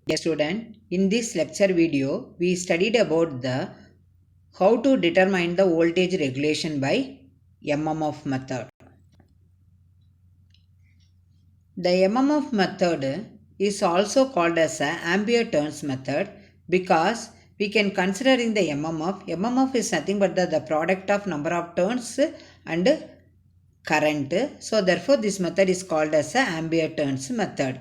Dear student, in this lecture video, we studied about the how to determine the voltage regulation by MMF method. The MMF method is also called as a ampere turns method because we can consider in the MMF. MMF is nothing but the product of number of turns and current. So therefore, this method is called as a ampere turns method.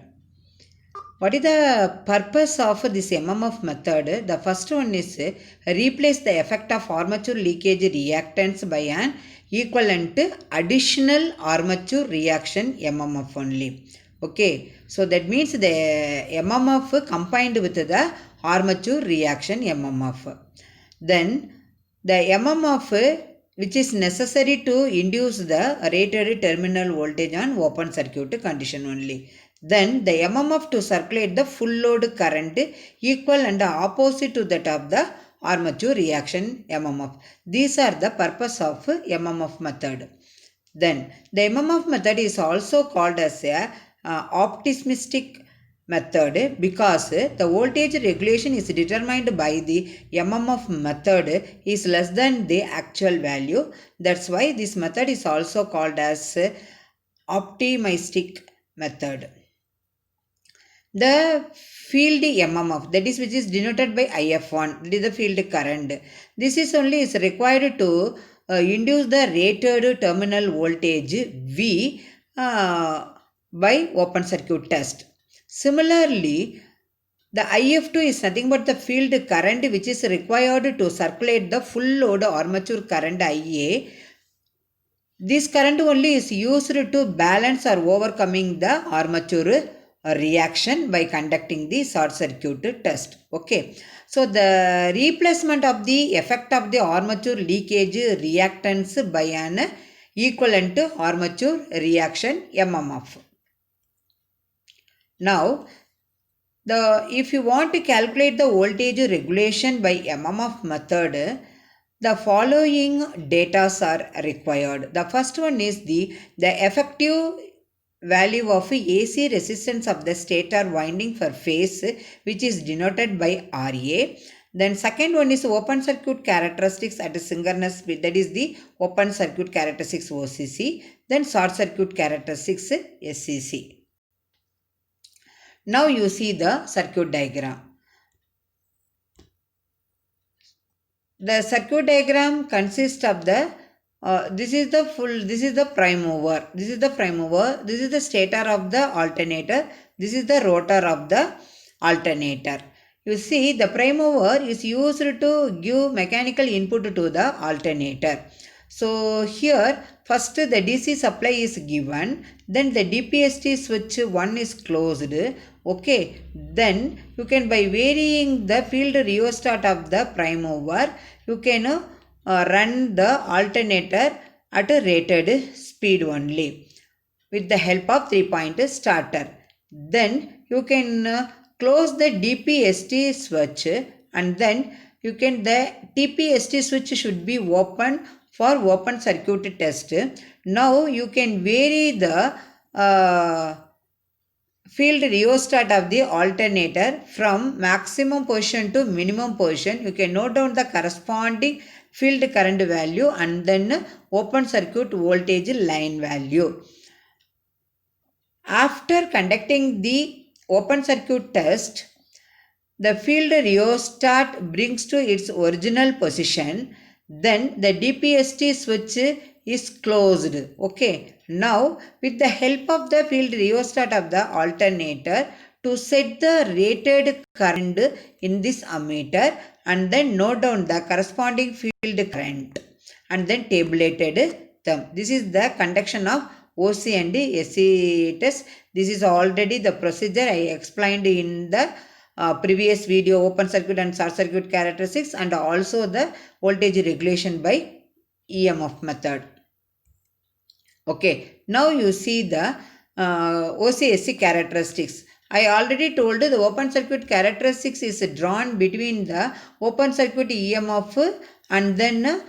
What is the purpose of this MMF method? The first one is replace the effect of armature leakage reactance by an equivalent additional armature reaction MMF only. Okay, so that means the MMF combined with the armature reaction MMF. Then the MMF which is necessary to induce the rated terminal voltage on open circuit condition only. Then the MMF to circulate the full load current equal and opposite to that of the armature reaction MMF. These are the purpose of MMF method. Then the MMF method is also called as a optimistic method because the voltage regulation is determined by the MMF method is less than the actual value. That's why this method is also called as optimistic method. The field MMF, that is which is denoted by IF1, that is the field current. This is only is required to induce the rated terminal voltage V by open circuit test. Similarly, the IF2 is nothing but the field current which is required to circulate the full load armature current IA. This current only is used to balance or overcoming the armature reaction by conducting the short circuit test. Okay, so the replacement of the effect of the armature leakage reactance by an equivalent armature reaction MMF. Now, if you want to calculate the voltage regulation by MMF method, the following data are required. The first one is the effective value of AC resistance of the stator winding for phase, which is denoted by RA. Then second one is open circuit characteristics at synchronous speed, that is the open circuit characteristics OCC. Then short circuit characteristics SCC. Now you see the circuit diagram. The circuit diagram consists of the this is the prime mover, this is the stator of the alternator, this is the rotor of the alternator. You see, the prime mover is used to give mechanical input to the alternator. So here first the DC supply is given, then the DPST switch 1 is closed. Okay, then you can, by varying the field rheostat of the prime mover, you can run the alternator at a rated speed only with the help of 3-point starter. Then you can close the DPST switch, and then you can, the TPST switch should be open for open circuit test. Now you can vary the field rheostat of the alternator from maximum position to minimum position. You can note down the corresponding field current value and then open circuit voltage line value. After conducting the open circuit test, the field rheostat brings to its original position. Then the DPST switch is closed. Okay. Now with the help of the field rheostat of the alternator to set the rated current in this ammeter and then note down the corresponding field current and then tabulated them. This is the conduction of OC and SC test. This is already the procedure I explained in the previous video, open circuit and short circuit characteristics, and also the voltage regulation by EMF method. Okay, now you see the OCSC characteristics. I already told the open circuit characteristics is drawn between the open circuit EMF and then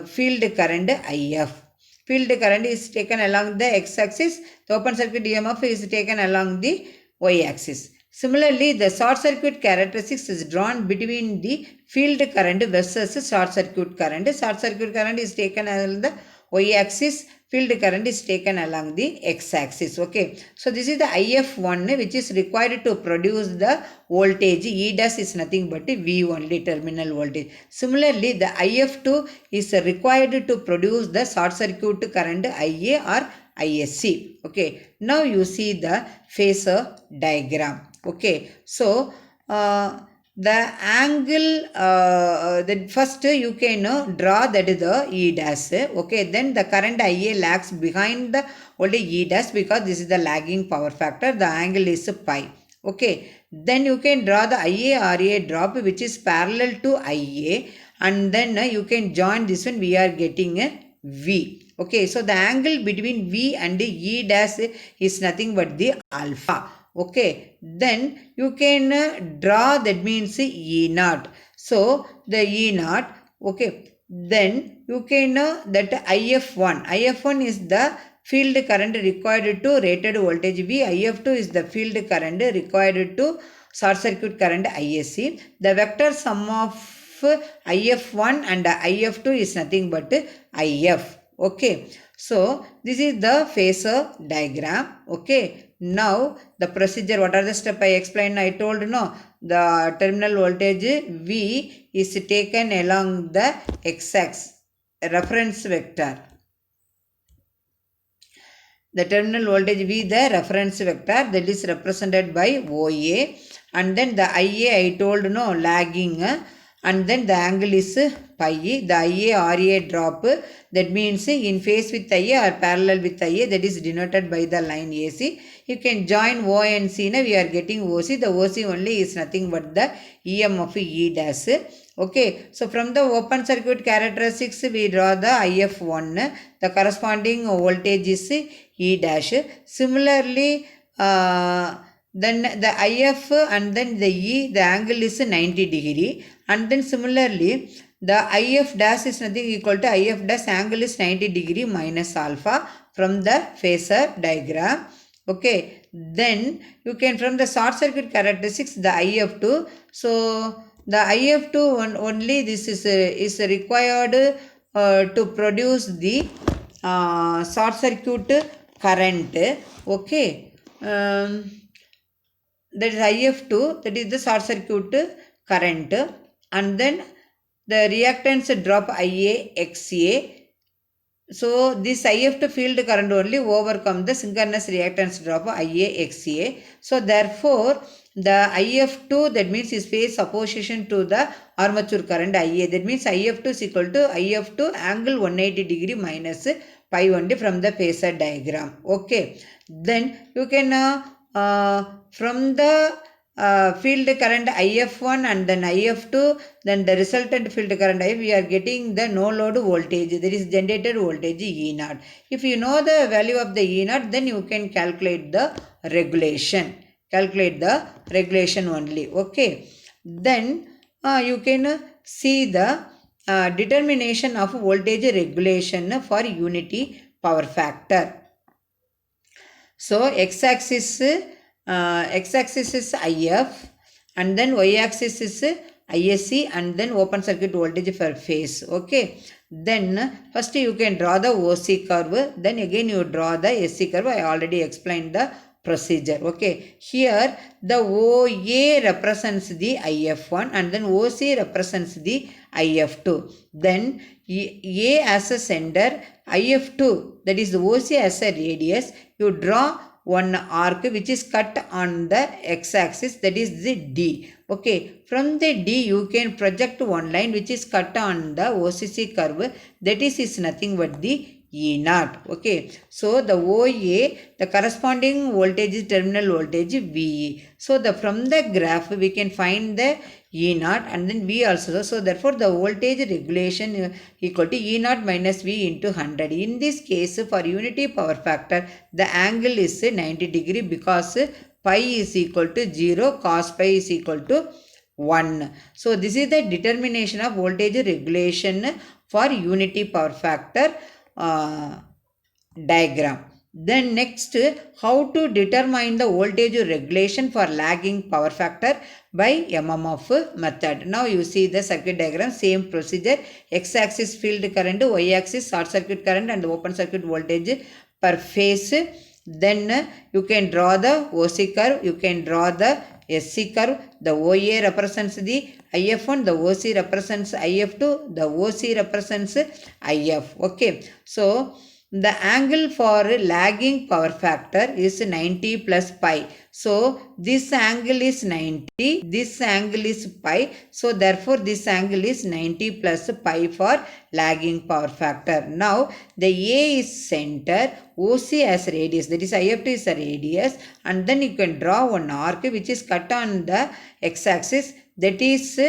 field current IF. Field current is taken along the x-axis. The open circuit EMF is taken along the y-axis. Similarly, the short circuit characteristics is drawn between the field current versus short circuit current. Short circuit current is taken along the y-axis, field current is taken along the x-axis. Okay, so this is the IF1 which is required to produce the voltage. E dash is nothing but V only, terminal voltage. Similarly, the IF2 is required to produce the short circuit current IA or ISC. Okay, now you see the phasor diagram. Okay, so the angle, the first you can draw, that is the E dash. Okay, then the current IA lags behind the voltage E dash because this is the lagging power factor. The angle is pi. Okay, then you can draw the IA RA drop which is parallel to IA, and then you can join this one. We are getting a V. Okay, so the angle between V and E dash is nothing but the alpha. Okay, then you can draw, that means E naught. So the E naught. Okay, then you can that IF1 is the field current required to rated voltage V. IF2 is the field current required to short circuit current ISC. The vector sum of IF1 and IF2 is nothing but IF. Okay, so this is the phasor diagram. Okay, now the procedure, what are the steps I explained? I told no, the terminal voltage V is taken along the x-axis reference vector. The terminal voltage V, the reference vector, that is represented by OA, and then the IA I told no, lagging, and then the angle is pi. The IA RA drop, that means in phase with IA or parallel with IA, that is denoted by the line AC. You can join O and C. Now we are getting OC. The OC only is nothing but the EM of E dash. Okay, so from the open circuit characteristics we draw the IF1. The corresponding voltage is E dash. Similarly, then the IF and then the E, the angle is 90 degree. And then similarly, the IF dash is nothing equal to IF dash angle is 90 degree minus alpha from the phasor diagram. Okay, then you can from the short circuit characteristics the IF2. So the IF2 only this is required to produce the short circuit current. Okay, that is IF2, that is the short circuit current, and then the reactance drop IA XA. So this IF2 field current only overcome the synchronous reactance drop IA XA. So therefore the IF2, that means is phase opposition to the armature current IA. That means IF2 is equal to IF2 angle 180 degree minus pi only from the phasor diagram. Okay, then you can from the field current IF1 and then IF2, then the resultant field current IF, we are getting the no load voltage, that is generated voltage E naught. If you know the value of the E naught, then you can calculate the regulation. Calculate the regulation only. Okay, then you can see the determination of voltage regulation for unity power factor. So x-axis is IF, and then y-axis is ISC, and then open circuit voltage for phase. Okay, then first you can draw the OC curve, then again you draw the SC curve. I already explained the procedure. Okay, here the OA represents the IF1 and then OC represents the IF2. Then A as a sender, IF2, that is the OC as a radius. You draw one arc which is cut on the x-axis, that is the D. Okay, from the D you can project one line which is cut on the OCC curve, that is nothing but the E naught. Okay, so the OA, the corresponding voltage is terminal voltage VE. So from the graph we can find the E naught and then V also. So therefore the voltage regulation equal to E naught minus V into 100. In this case, for unity power factor, the angle is 90 degree because pi is equal to 0, cos pi is equal to 1. So this is the determination of voltage regulation for unity power factor diagram. Then next, how to determine the voltage regulation for lagging power factor by MMF method. Now you see the circuit diagram, same procedure, x-axis field current, y-axis short circuit current and open circuit voltage per phase. Then you can draw the OC curve, you can draw the SC curve. The OA represents the IF1, the OC represents IF2, the OC represents IF. Okay, so the angle for lagging power factor is 90 plus pi. So this angle is 90, this angle is pi. So therefore this angle is 90 plus pi for lagging power factor. Now the A is center, OC as radius, that is IF2 is a radius, and then you can draw one arc which is cut on the x-axis, that is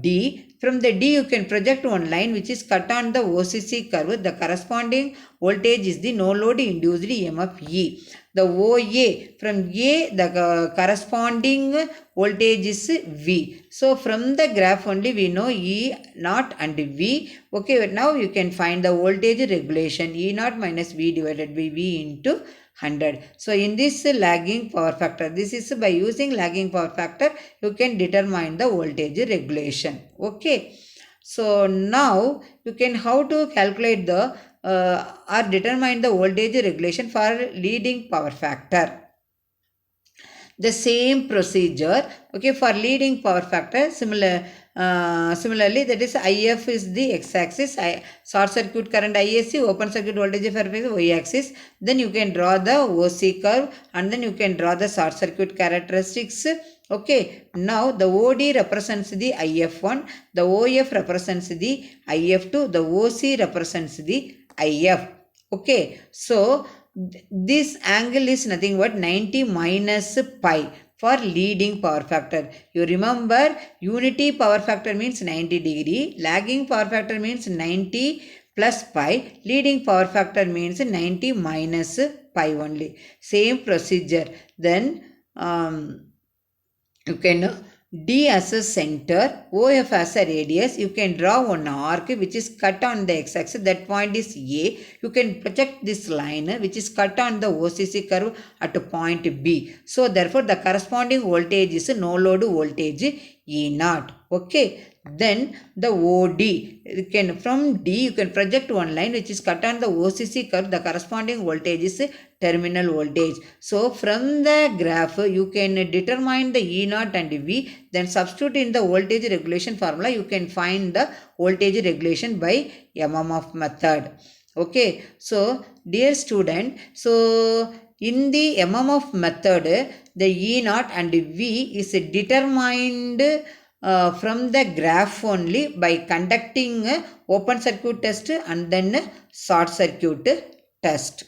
D. From the D you can project one line which is cut on the OCC curve. The corresponding voltage is the no load induced EMF E. The OA, from A the corresponding voltage is V. So from the graph only we know E naught and V. Okay, now you can find the voltage regulation, E naught minus V divided by V into 100. So in this lagging power factor, this is by using lagging power factor you can determine the voltage regulation. Okay, so now you can how to calculate the or determine the voltage regulation for leading power factor. The same procedure, okay, for leading power factor, similarly, that is IF is the x-axis, short circuit current ISC, open circuit voltage for phase y-axis. Then you can draw the OC curve and then you can draw the short circuit characteristics. Okay, now the OD represents the IF1, the OF represents the IF2, the OC represents the IF. Okay, so this angle is nothing but 90 minus pi for leading power factor. You remember unity power factor means 90 degree, lagging power factor means 90 plus pi, leading power factor means 90 minus pi only. Same procedure. Then you can D as a center, OF as a radius. You can draw one arc which is cut on the x-axis. That point is A. You can project this line which is cut on the OCC curve at point B. So therefore the corresponding voltage is no load voltage E naught. Okay. Then the OD, you can from D you can project one line which is cut on the OCC curve. The corresponding voltage is terminal voltage. So from the graph you can determine the E naught and V. Then substitute in the voltage regulation formula. You can find the voltage regulation by MMF method. Okay. So dear student, so in the MMF method the E naught and V is determined from the graph only by conducting open circuit test and then short circuit test.